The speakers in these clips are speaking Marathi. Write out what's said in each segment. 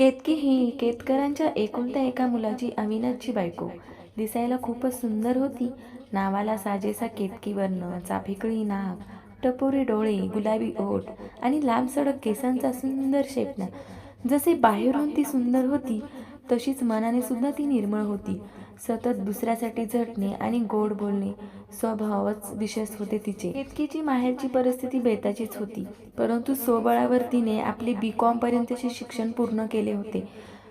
केतकी ही केतकरांच्या एकुलत्या एका मुलाची अविनाशची बायको. दिसायला खूपच सुंदर होती. नावाला साजेसा केतकी वर्ण, चाफेकळी नाक, टपोरी डोळे, गुलाबी ओठ आणि लांबसडक केसांचा सुंदर शेपणा. जसे बाहेरून ती सुंदर होती, तशीच मनाने सुद्धा ती निर्मळ होती. सतत दुसऱ्यासाठी झटणे आणि गोड बोलणे स्वभावच विशेष होते तिचे. केतकीची माहेरची परिस्थिती बेताचीच होती, परंतु स्वबळावर तिने आपले B.Com पर्यंतचे शिक्षण पूर्ण केले होते.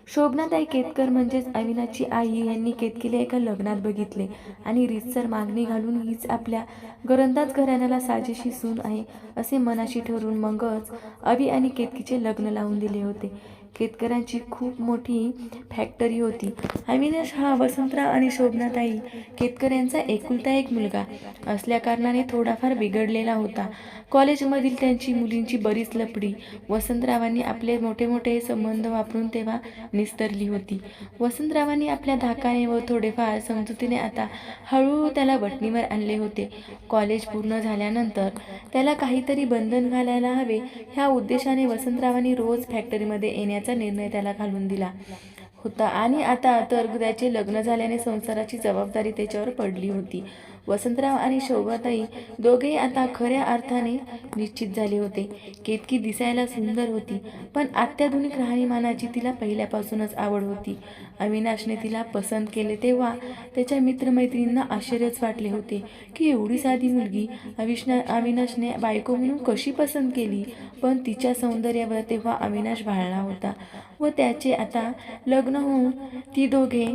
शोभनाताई केतकर म्हणजेच अविनाशची आई यांनी केतकीला एका लग्नात बघितले आणि रीतसर मागणी घालून हीच आपल्या घरंदाज घराण्याला साजेशी सून आहे असे मनाशी ठरवून मगच अवि आणि केतकीचे लग्न लावून दिले होते. केतकरांची खूप मोठी फॅक्टरी होती. अविनाश हा वसंतराव आणि शोभनाताई केतकर यांचा एकुलता एक मुलगा असल्याकारणाने थोडाफार बिघडलेला होता. कॉलेजमधील त्यांची मुलींची बरीच लफडी वसंतरावांनी आपले मोठे मोठे संबंध वापरून तेव्हा निस्तरली होती. वसंतरावांनी आपल्या धाकाने व थोडेफार समजुतीने आता हळूहळू त्याला वटणीवर आणले होते. कॉलेज पूर्ण झाल्यानंतर त्याला काहीतरी बंधन घालायला हवे ह्या उद्देशाने वसंतरावांनी रोज फॅक्टरीमध्ये येण्याचा निर्णय त्याला घालून दिला होता आणि आता तर त्याचे लग्न झाल्याने संसाराची जबाबदारी त्याच्यावर पडली होती. वसंतराव आणि शोभाताई दोघेही आता खऱ्या अर्थाने निश्चित झाले होते. केतकी दिसायला सुंदर होती, पण अत्याधुनिक राहणीमानाची तिला पहिल्यापासूनच आवड होती. अविनाशने तिला पसंत केले तेव्हा त्याच्या मित्रमैत्रिणींना आश्चर्यच वाटले होते की एवढी साधी मुलगी अविनाशने बायको म्हणून कशी पसंत केली. पण तिच्या सौंदर्यावर तेव्हा अविनाश भाळला होता व त्याचे आता लग्न होऊन ती दोघे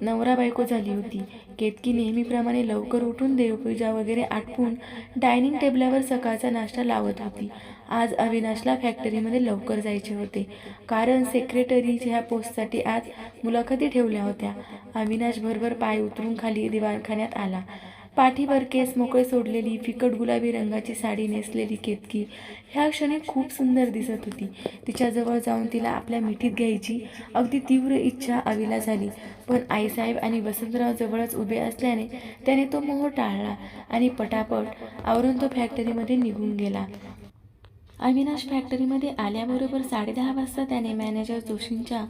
नवरा बायको झाली होती. केतकी नेहमीप्रमाणे लवकर उठून देवपूजा वगैरे आटपून डायनिंग टेबलावर सकाळचा नाश्ता लावत होती. आज अविनाशला फॅक्टरीमध्ये लवकर जायचे होते, कारण सेक्रेटरी ह्या पोस्टसाठी आज मुलाखती ठेवल्या होत्या. अविनाश भरभर पाय उतरून खाली दिवाणखान्यात आला. पाठीवर केस मोकळे सोडलेली फिकट गुलाबी रंगाची साडी नेसलेली केतकी ह्या क्षणी खूप सुंदर दिसत होती. तिच्याजवळ जाऊन तिला आपल्या मिठीत घ्यायची अगदी तीव्र इच्छा अविला झाली, पण आईसाहेब आणि वसंतराव जवळच उभे असल्याने त्याने तो मोह टाळला आणि पटापट आवरून तो फॅक्टरीमध्ये निघून गेला. अविनाश फॅक्टरीमध्ये आल्याबरोबर 10:30 वाजता त्याने मॅनेजर जोशींच्या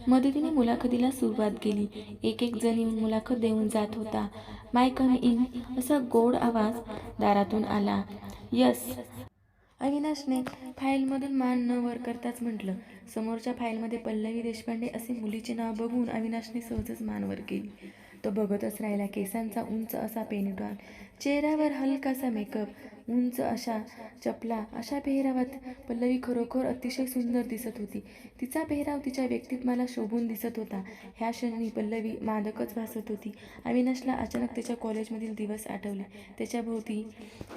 मदतीने मुलाखतीला सुरुवात केली. एक एक जण येऊन मुलाखत देऊन जात होता. माय कम इन असा गोड आवाज दारातून आला. यस, अविनाशने फाईलमधून मान न वर करताच म्हटलं. समोरच्या फाईलमध्ये पल्लवी देशपांडे असे मुलीचे नाव बघून अविनाशने सहजच मान वर केली. तो बघतच राहिला. केसांचा उंच असा पेनिटॉल, चेहऱ्यावर हलकासा मेकअप, उंच अशा चपला, अशा पेहरावात पल्लवी खरोखर अतिशय सुंदर दिसत होती. तिचा पेहराव तिच्या व्यक्तित्वाला शोभून दिसत होता. ह्या क्षणी पल्लवी मादकच भासत होती. अविनाशला अचानक त्याच्या कॉलेजमधील दिवस आठवले. त्याच्या भोवती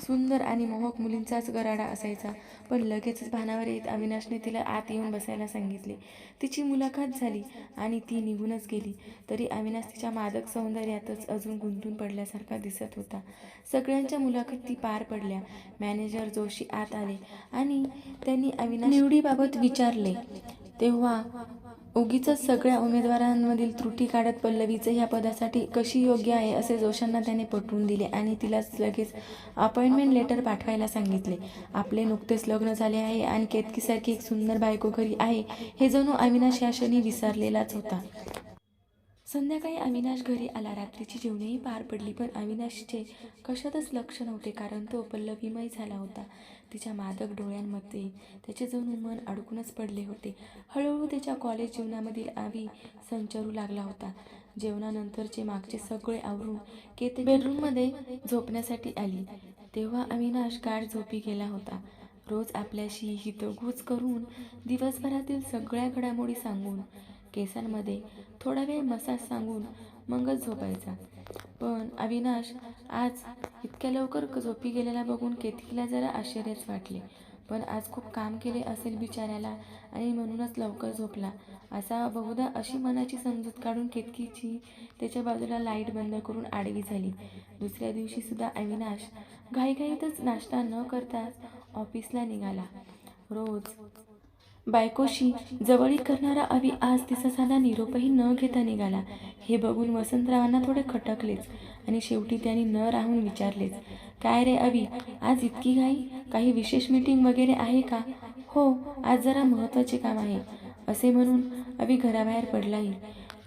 सुंदर आणि मोहक मुलींचाच गराडा असायचा. पण लगेचच भानावर येत अविनाशने तिला आत येऊन बसायला सांगितले. तिची मुलाखत झाली आणि ती निघूनच गेली, तरी अविनाश तिच्या मादक सौंदर्यातच अजून गुंतून पडल्यासारखा दिसत होता. सगळ्यांच्या मुलाखती पार पडल्या. मॅनेजर जोशी आत आले आणि त्यांनी अविनाश निवडीबाबत विचारले. तेव्हा उगीचच सगळ्या उमेदवारांमधील त्रुटी काढत पल्लवीचं ह्या पदासाठी कशी योग्य आहे असे जोशांना त्याने पटवून दिले आणि तिला लगेच अपॉइंटमेंट लेटर पाठवायला सांगितले. आपले नुकतेच लग्न झाले आहे आणि केतकीसारखी एक सुंदर बायको घरी आहे हे जणू अविनाश या क्षणी विसरलेलाच होता. संध्याकाळी अविनाश घरी आला. रात्रीची जेवणेही पार पडली, पण अविनाशचे कशातच लक्ष नव्हते, कारण तो पल्लवीमय झाला होता. तिच्या मादक डोळ्यांमध्ये त्याचे जणू मन अडकूनच पडले होते. हळूहळू त्याच्या कॉलेज जीवनामधील अवि संचरू लागला होता. जेवणानंतरचे मागचे सगळे आवरून केतकी बेडरूममध्ये झोपण्यासाठी आली, तेव्हा अविनाश गाढ झोपी गेला होता. रोज आपल्याशी हितगुज करून, दिवसभरातील सगळ्या घडामोडी सांगून, केसांमध्ये थोडा वेळ मसाज सांगून मगच झोपायचा. पण अविनाश आज इतक्या लवकर झोपी गेलेला बघून केतकीला जरा आश्चर्यच वाटले. पण आज खूप काम केले असेल बिचाऱ्याला आणि म्हणूनच लवकर झोपला असावा बहुधा, अशी मनाची समजूत काढून केतकीची त्याच्या बाजूला लाईट बंद करून आडवी झाली. दुसऱ्या दिवशी सुद्धा अविनाश घाईघाईतच नाश्ता न करताच ऑफिसला निघाला. रोज बायकोशी जवळीक करणारा अवि आज तिचा साधा निरोपही न घेता निघाला. हे बघून वसंतरावांना थोडे खटकलेच आणि शेवटी त्यांनी न राहून विचारलेच, काय रे अवि, आज इतकी घाई? काही विशेष मीटिंग वगैरे आहे का? हो, आज जरा महत्त्वाचे काम आहे असे म्हणून अवी घराबाहेर पडलाही.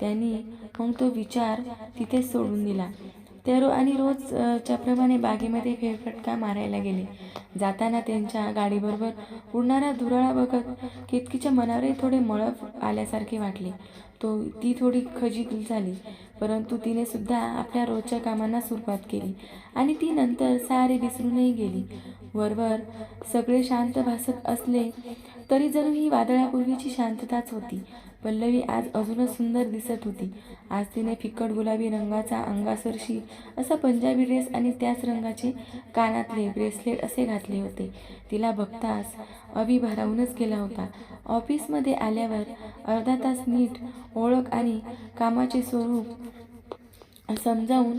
त्यांनी मग तो विचार तिथेच सोडून दिला. ते आणि रोजच्या प्रमाणे बागेमध्ये फेरफटका मारायला गेले. जाताना त्यांच्या गाडीबरोबर उडणारा धुराळा बघत केतकीच्या मनावरही थोडे मळप आल्यासारखे वाटले. ती थोडी खजील झाली, परंतु तिने सुद्धा आपल्या रोजच्या कामांना सुरुवात केली आणि ती नंतर सारे विसरूनही गेली. वरवर सगळे शांत भासत असले तरी जणू ही वादळापूर्वीची शांतताच होती. पल्लवी आज अजूनच सुंदर दिसत होती. आज तिने फिकट गुलाबी रंगाचा अंगासरशी असा पंजाबी ड्रेस आणि त्याच रंगाचे कानातले ब्रेसलेट असे घातले होते. तिला बघताच अवी भारावूनच गेला होता. ऑफिसमध्ये आल्यावर अर्धा तास नीट ओळख आणि कामाचे स्वरूप समजावून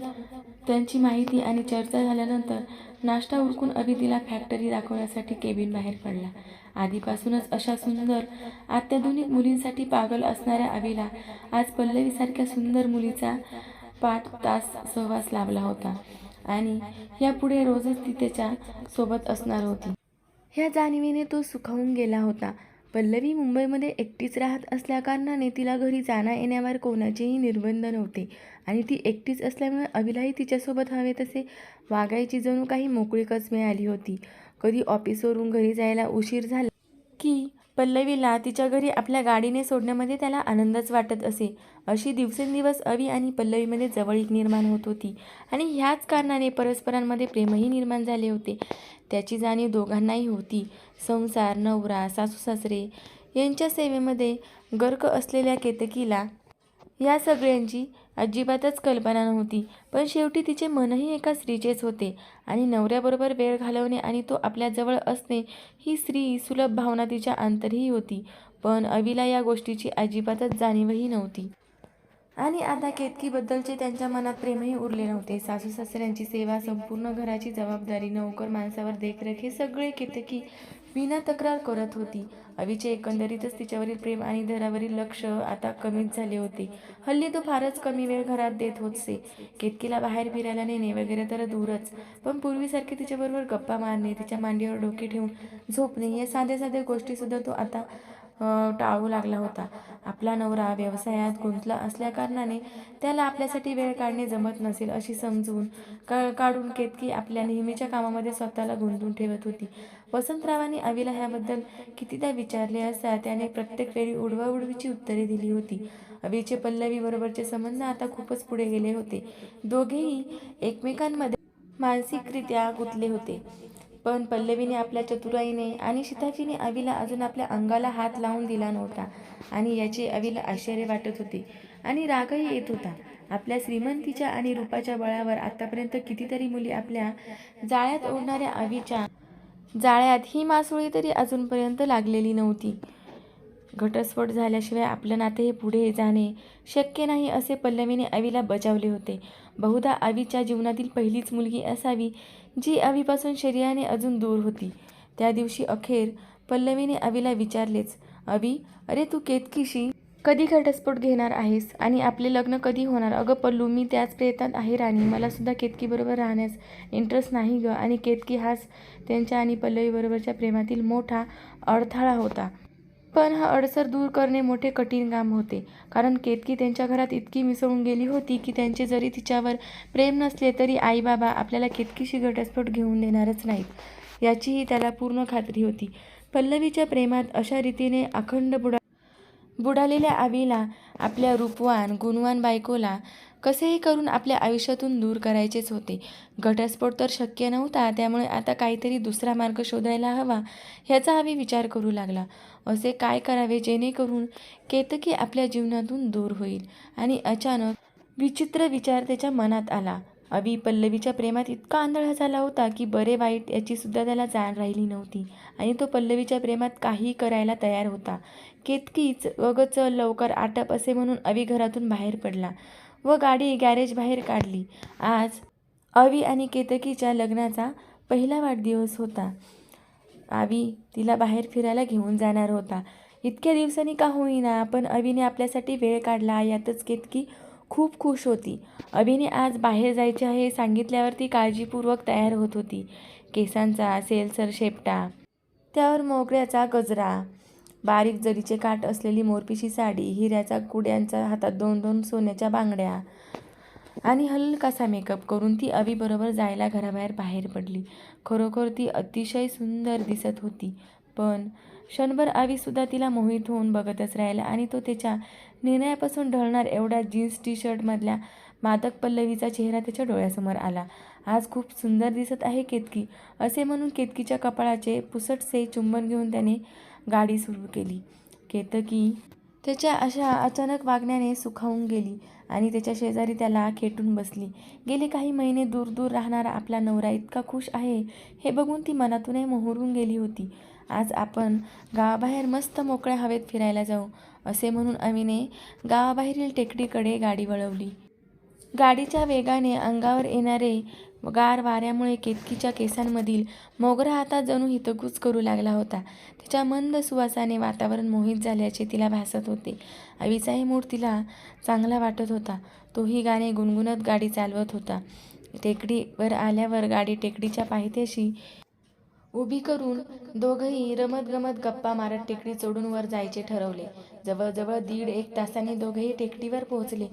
त्यांची माहिती आणि चर्चा झाल्यानंतर नाश्ता उरकून अवी तिला फॅक्टरी दाखवण्यासाठी केबिन बाहेर पडला. आधीपासूनच अशा सुंदर अत्याधुनिक मुलींसाठी पागल असणाऱ्या अवीला आज पल्लवीसारख्या सुंदर मुलीचा पाठ तास सहवास लाभला होता आणि यापुढे रोजच ती त्याच्या सोबत असणार होती. ह्या जाणीवेने तो सुखावून गेला होता. पल्लवी मुंबईमध्ये एकटीच राहत असल्याकारणाने तिला घरी जाण्या येण्यावर कोणाचेही निर्बंध नव्हते आणि ती एकटीच असल्यामुळे अवीलाही तिच्यासोबत हवे तसे वागायची जणू काही मोकळीकच मिळाली होती. कधी ऑफिसवरून घरी जायला उशीर झाला की पल्लवीला तिच्या घरी आपल्या गाडीने सोडण्यामध्ये त्याला आनंदच वाटत असे. अशी दिवसेंदिवस अवी आणि पल्लवीमध्ये जवळीक निर्माण होत होती आणि ह्याच कारणाने परस्परांमध्ये प्रेमही निर्माण झाले होते. त्याची जाणीव दोघांनाही होती. संसार, नवरा, सासूसासरे यांच्या सेवेमध्ये गर्क असलेल्या केतकीला या सगळ्यांची अजिबातच कल्पना नव्हती. पण शेवटी तिचे मनही एका स्त्रीचेच होते आणि नवऱ्याबरोबर वेळ घालवणे आणि तो आपल्याजवळ असणे ही स्त्री सुलभ भावना तिच्या अंतरही होती. पण अवीला या गोष्टीची अजिबातच जाणीवही नव्हती. आणि आता केतकीबद्दलचे त्यांच्या मनात प्रेमही उरले नव्हते. सासूसासऱ्यांची सेवा, संपूर्ण घराची जबाबदारी, नोकर माणसावर देखरेख हे सगळे केतकी विना तक्रार करत होती. अवीचे एकंदरीतच तिच्यावरील प्रेम आणि घरावरील लक्ष आता कमीच झाले होते. हल्ली तो फारच कमी वेळ घरात देत होते. केतकीला बाहेर फिरायला नेणे वगैरे तर दूरच, पण पूर्वीसारखे तिच्याबरोबर गप्पा मारणे, तिच्या मांडीवर डोके ठेवून झोपणे या साध्या साध्या गोष्टीसुद्धा तो आता टाळू लागला होता. आपला नवरा व्यवसायात गुंतला असल्याकारणाने त्याला आपल्यासाठी वेळ काढणे जमत नसेल अशी समजून काढून केतकी आपल्या नेहमीच्या कामामध्ये स्वतःला गुंतून ठेवत होती. वसंतरावांनी अवीला ह्याबद्दल कितीदा विचारले असता त्याने प्रत्येक वेळी उडवाउडवीची उत्तरे दिली होती. अवीचे पल्लवी बरोबरचे संबंध आता खूपच पुढे गेले होते. दोघेही एकमेकांमध्ये मानसिकरित्या गुंतले होते. पण पल्लवीने आपल्या चतुराईने आणि शिताफीने अवीला अजून आपल्या अंगाला हात लावून दिला नव्हता आणि याचे अवीला आश्चर्य वाटत होते आणि रागही येत होता. आपल्या श्रीमंतीच्या आणि रूपाच्या बळावर आतापर्यंत कितीतरी मुली आपल्या जाळ्यात ओढणाऱ्या अवीच्या जाळ्यात ही मासोळी तरी अजूनपर्यंत लागलेली नव्हती. घटस्फोट झाल्याशिवाय आपलं नाते हे पुढे जाणे शक्य नाही असे पल्लवीने अवीला बजावले होते. बहुधा अवीच्या जीवनातील पहिलीच मुलगी असावी जी अवीपासून शरीराने अजून दूर होती. त्या दिवशी अखेर पल्लवीने अवीला विचारलेच, अवी, अरे तू केतकीशी कधी घटस्फोट घेणार आहेस आणि आपले लग्न कधी होणार? अगं पल्लू, मी त्याच प्रयत्नात आहे राणी. मला सुद्धा केतकीबरोबर राहण्यास इंटरेस्ट नाही ग. आणि केतकी हाच त्यांच्या आणि पल्लवीबरोबरच्या प्रेमातील मोठा अडथळा होता. पण हा अडसर दूर करणे मोठे कठीण काम होते, कारण केतकी त्यांच्या घरात इतकी मिसळून गेली होती की त्यांचे जरी तिच्यावर प्रेम नसले तरी आईबाबा आपल्याला केतकीशी घटस्फोट घेऊन देणारच नाहीत याचीही त्याला पूर्ण खात्री होती. पल्लवीच्या प्रेमात अशा रीतीने अखंड बुडालेल्या अवीला आपल्या रूपवान गुणवान बायकोला कसेही करून आपल्या आयुष्यातून दूर करायचेच होते. घटस्फोट तर शक्य नव्हता, त्यामुळे आता काहीतरी दुसरा मार्ग शोधायला हवा ह्याचा अवी विचार करू लागला. असे काय करावे जेणेकरून केतकी आपल्या जीवनातून दूर होईल? आणि अचानक विचित्र विचार त्याच्या मनात आला. अवी पल्लवीच्या प्रेमात इतका आंधळा झाला होता की बरे वाईट याची सुद्धा त्याला जाण राहिली नव्हती आणि तो पल्लवीच्या प्रेमात काहीही करायला तयार होता. केतकीच अगं चल लवकर आटप असे म्हणून अवी घरातून बाहेर पडला व गाडी गॅरेज बाहेर काढली. आज अवी आणि केतकीच्या लग्नाचा पहिला वाढदिवस होता. अवी तिला बाहेर फिरायला घेऊन जाणार होता. इतक्या दिवसांनी का होईना पण अवीने आपल्यासाठी वेळ काढला यातच केतकी खूप खुश होती. अवीने आज बाहेर जायचे आहे सांगितल्यावर ती काळजीपूर्वक तयार होत होती. केसांचा सेलसर शेपटा, त्यावर मोगऱ्याचा गजरा, बारीक जरीचे काठ असलेली मोरपिशी साडी, हिऱ्याच्या कुड्यांच्या हातात 2-2 सोन्याच्या बांगड्या आणि हलकासा मेकअप करून ती अवीबरोबर जायला बाहेर पडली. खरोखर ती अतिशय सुंदर दिसत होती. पण क्षणभर अवीसुद्धा तिला मोहित होऊन बघतच राहिला आणि तो त्याच्या निर्णयापासून ढळणार एवढ्या जीन्स टी शर्टमधल्या मादक पल्लवीचा चेहरा त्याच्या डोळ्यासमोर आला. आज खूप सुंदर दिसत आहे केतकी, असे म्हणून केतकीच्या कपाळाचे पुसटसे चुंबन घेऊन त्याने गाडी सुरू केली. केतकी त्याच्या अशा अचानक वागण्याने सुखावून गेली आणि त्याच्या शेजारी त्याला खेटून बसली. गेले काही महिने दूर दूर राहणारा आपला नवरा इतका खुश आहे हे बघून ती मनातूनही मोहरून गेली होती. आज आपण गावाबाहेर मस्त मोकळ्या हवेत फिरायला जाऊ, असे म्हणून अवीने गावाबाहेरील टेकडीकडे गाडी वळवली. गाडीच्या वेगाने अंगावर येणारे गार वाऱ्यामुळे केतकीच्या केसांमधील मोगरा हातात जणू हितगुज करू लागला होता. तिच्या मंद सुवासाने वातावरण मोहित झाल्याचे तिला भासत होते. अवीचाही मूड तिला चांगला वाटत होता. तोही गाणे गुणगुणत गाडी चालवत होता. टेकडीवर आल्यावर गाडी टेकडीच्या पायथ्याशी उभी करून दोघंही रमतगमत गप्पा मारत टेकडी चढून वर जायचे ठरवले. जवळजवळ 1.5 तासांनी दोघेही टेकडीवर पोहोचले.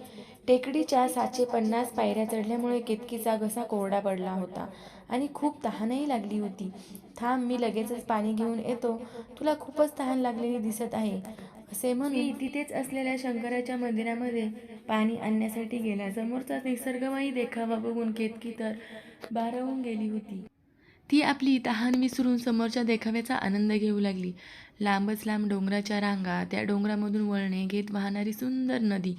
टेकडीच्या 750 पायऱ्या चढल्यामुळे केतकीचा घसा कोरडा पडला होता आणि खूप तहानही लागली होती. थांब, मी लगेचच पाणी घेऊन येतो, तुला खूपच तहान लागलेली दिसत आहे, असे म्हणून तिथेच असलेल्या शंकराच्या मंदिरामध्ये पाणी आणण्यासाठी गेला. समोरचा निसर्गमयी देखावा बघून केतकी तर भारावून गेली होती. ती आपली तहान विसरून समोरच्या देखाव्याचा आनंद घेऊ लागली. लांबच लांब डोंगराच्या रांगा, त्या डोंगरामधून वळणे घेत वाहणारी सुंदर नदी,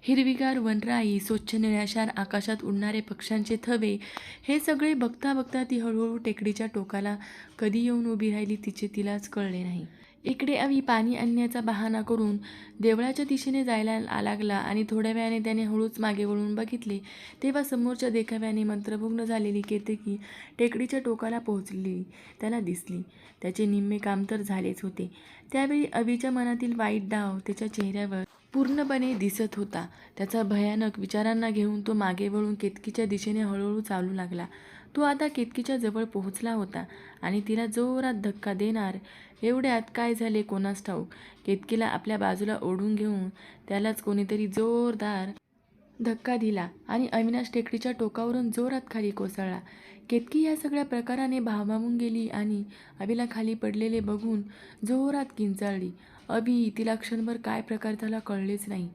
हिरवीगार वनराई, स्वच्छ निळाशार आकाशात उडणारे पक्ष्यांचे थवे, हे सगळे बघता बघता ती हळूहळू टेकडीच्या टोकाला कधी येऊन उभी राहिली तिलाच कळले नाही. इकडे अवी पाणी आणण्याचा बहाणा करून देवळाच्या दिशेने जायला लागला आणि थोड्या वेळाने त्याने हळूच मागे वळून बघितले तेव्हा समोरच्या देखाव्याने मंत्रमुग्ध झालेली केतकी टेकडीच्या टोकाला पोहोचलेली त्याला दिसली. त्याचे निम्मे काम तर झालेच होते. त्यावेळी अवीच्या मनातील वाईट डाव त्याच्या चेहऱ्यावर पूर्णपणे दिसत होता. त्याचा भयानक विचारांना घेऊन तो मागे वळून केतकीच्या दिशेने हळूहळू चालू लागला. तो आता केतकीच्या जवळ पोहोचला होता आणि तिला जोरात धक्का देणार एवढ्यात काय झाले कोणास ठाऊक, केतकीला आपल्या बाजूला ओढून घेऊन त्यालाच कोणीतरी जोरदार धक्का दिला आणि अविनाश टेकडीच्या टोकावरून जोरात खाली कोसळला. केतकी या सगळ्या प्रकाराने भांबावून गेली आणि अवीला खाली पडलेले बघून जोरात किंचाळली. अवी, तिला क्षणभर काय प्रकार झाला कळलेच नाही,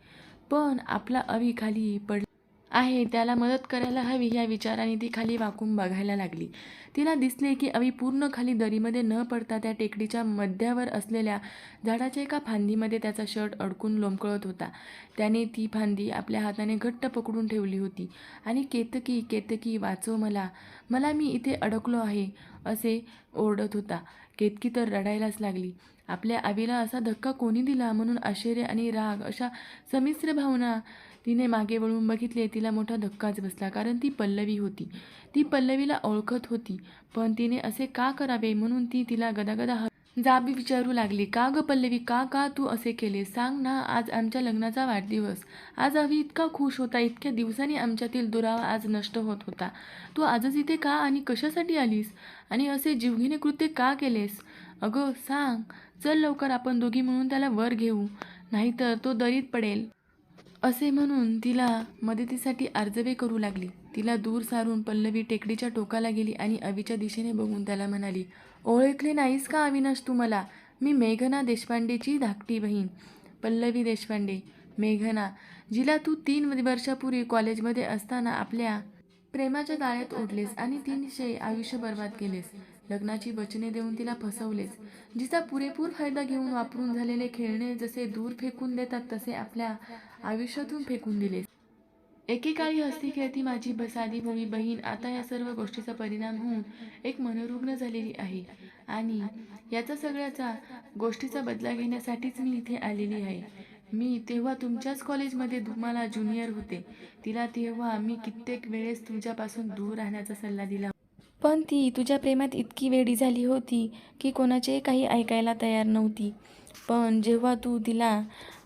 पण आपला अवी खाली पड आहे त्याला मदत करायला हवी या विचाराने ती खाली वाकून बघायला लागली. तिला दिसले की अवी पूर्ण खाली दरीमध्ये न पडता त्या टेकडीच्या मध्यावर असलेल्या झाडाच्या एका फांदीमध्ये त्याचा शर्ट अडकून लोंबकळत होता. त्याने ती फांदी आपल्या हाताने घट्ट पकडून ठेवली होती आणि केतकी, केतकी, वाचव मला, मला, मी इथे अडकलो आहे, असे ओरडत होता. केतकी तर रडायलाच लागली. आपल्या अवीला असा धक्का कोणी दिला म्हणून आश्चर्य आणि राग अशा संमिश्र भावना तिने मागे वळून बघितले. तिला मोठा धक्काच बसला, कारण ती पल्लवी होती. ती पल्लवीला ओळखत होती, पण तिने असे का करावे म्हणून ती तिला गदागदा जाब विचारू लागली. का ग पल्लवी, का तू असे केले, सांग ना. आज आमच्या लग्नाचा वाढदिवस, आज अवी इतका खुश होता, इतक्या दिवसांनी आमच्यातील दुरावा आज नष्ट होत होता. तू आजच इथे का आणि कशासाठी आलीस आणि असे जीवघेणे कृत्य का केलेस? अगं सांग, चल लवकर, आपण दोघी म्हणून त्याला वर घेऊ, नाहीतर तो दरीत पडेल, असे म्हणून तिला मदतीसाठी आर्जवे करू लागली. तिला दूर सारून पल्लवी टेकडीच्या टोकाला गेली आणि अवीच्या दिशेने बघून त्याला म्हणाली, ओळखले नाहीस का अविनाश तू मला? मी मेघना देशपांडेची धाकटी बहीण, पल्लवी देशपांडे. मेघना, जिला तू 3 वर्षापूर्वी कॉलेजमध्ये असताना आपल्या प्रेमाच्या जाळ्यात ओढलेस आणि तिचे आयुष्य बर्बाद केलेस. लग्नाची वचने देऊन तिला फसवलेस. जिचा पुरेपूर फायदा घेऊन वापरून झालेले खेळणे जसे दूर फेकून देतात तसे आपल्या आयुष्यातून फेकून दिलेस. एकेकाळी हसती खेळती माझी साधी भोळी बहीण आता या सर्व गोष्टीचा परिणाम होऊन एक मनोरुग्ण झालेली आहे आणि याचा सगळ्याचा गोष्टीचा बदला घेण्यासाठीच मी इथे आलेली आहे. मी तेव्हा तुमच्याच कॉलेजमध्ये तुम्हाला ज्युनियर होते. तिला तेव्हा मी कित्येक वेळेस तुमच्यापासून दूर राहण्याचा सल्ला दिला, पण ती तुझ्या प्रेमात इतकी वेडी झाली होती की कोणाचे काही ऐकायला तयार नव्हती. पण जेव्हा तू तिला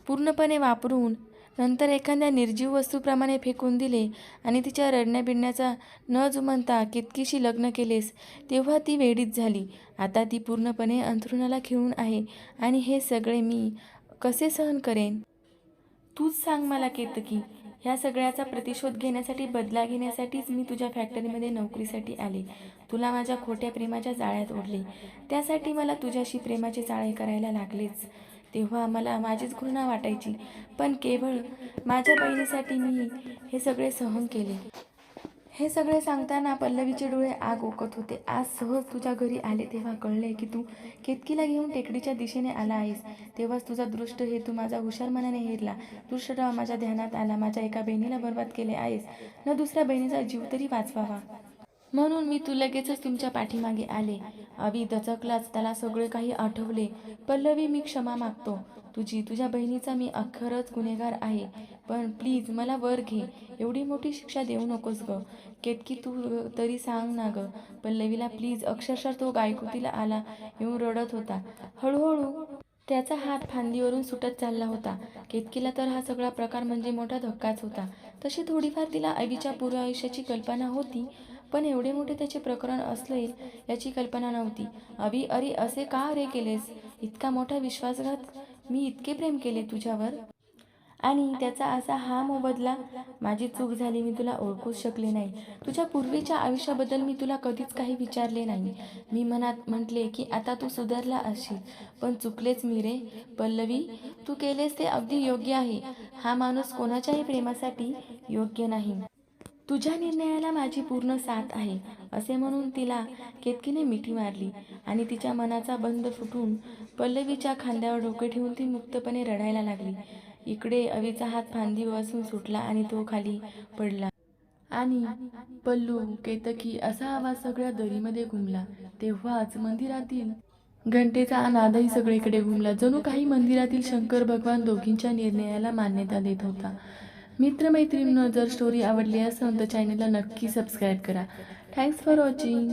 पूर्णपणे वापरून नंतर एखाद्या निर्जीव वस्तूप्रमाणे फेकून दिले आणि तिच्या रडण्याबिडण्याचा न जुमानता केतकीशी लग्न केलेस तेव्हा ती वेडीच झाली. आता ती पूर्णपणे अंथरुणाला खिळून आहे आणि हे सगळे मी कसे सहन करेन? तूच सांग मला केतकी. ह्या सगळ्याचा प्रतिशोध घेण्यासाठी, बदला घेण्यासाठीच मी तुझ्या फॅक्टरीमध्ये नोकरीसाठी आले. तुला माझ्या खोट्या प्रेमाच्या जाळ्यात ओढले. त्यासाठी मला तुझ्याशी प्रेमाचे जाळे करायला लागलेच. तेव्हा मला माझीच घृणा वाटायची, पण केवळ माझ्या बहिणीसाठी मी हे सगळे सहन केले. हे सगळे सांगताना पल्लवीचे डोळे आग ओकत होते. आज सहज तुझ्या घरी आले तेव्हा कळले की तू केतकीला घेऊन टेकडीच्या दिशेने आला आहेस. तेव्हाच तुझा दृष्ट हेतू माझा हुशार मनाने हेरला. दृष्टराव माझ्या ध्यानात आला. माझ्या एका बहिणीला बर्बाद केले आहेस, न दुसऱ्या बहिणीचा जीव तरी वाचवावा म्हणून मी तू लगेचच तुमच्या पाठीमागे आले. अभि दचकलाच. त्याला सगळे काही आठवले. पल्लवी, मी क्षमा मागतो. तुझ्या बहिणीचा मी खरंच गुन्हेगार आहे, पण प्लीज मला वर घे. एवढी मोठी शिक्षा देऊ नकोस ग. केतकी, तू तरी सांग ना ग. पल्लवीला प्लीज. अक्षरशः तो गायकुतीला आला येऊन रडत होता. हळूहळू त्याचा हात फांदीवरून सुटत चालला होता. केतकीला तर हा सगळा प्रकार म्हणजे मोठा धक्काच होता. तशी थोडीफार तिला अभिच्या पूर्व आयुष्याची कल्पना होती, पण एवढे मोठे त्याचे प्रकरण असेल याची कल्पना नव्हती. अभि, अरे असे का रे केलेस? इतका मोठा विश्वासघात? मी इतके प्रेम केले तुझ्यावर आणि त्याचा असा हा मोबदला? माझी चूक झाली. मी तुला ओळखूच शकले नाही. तुझ्या पूर्वीच्या आयुष्याबद्दल मी तुला कधीच काही विचारले नाही. मी मनात म्हटले की आता तू सुधारला असशील, पण चुकलेच मी रे. पल्लवी, तू केलेस ते अगदी योग्य आहे. हा माणूस कोणाच्याही प्रेमासाठी योग्य नाही. तुझ्या निर्णयाला माझी पूर्ण साथ आहे, असे म्हणून तिला केतकीने मिठी मारली आणि तिच्या मनाचा बंध फुटून पल्लवीच्या खांद्यावर डोके ठेवून ती मुक्तपणे रडायला लागली. इकडे अवीचा हात फांदीपासून सुटला आणि तो खाली पडला आणि पल्लू, केतकी असा आवाज सगळ्या दरीमध्ये घुमला. तेव्हाच मंदिरातील घंटेचा नादही सगळीकडे घुमला. जणू काही मंदिरातील शंकर भगवान दोघींच्या निर्णयाला मान्यता देत होता. मित्रमैत्रिणींनो, जर स्टोरी आवडली असेल तर चॅनलला नक्की सबस्क्राईब करा. Thanks for watching.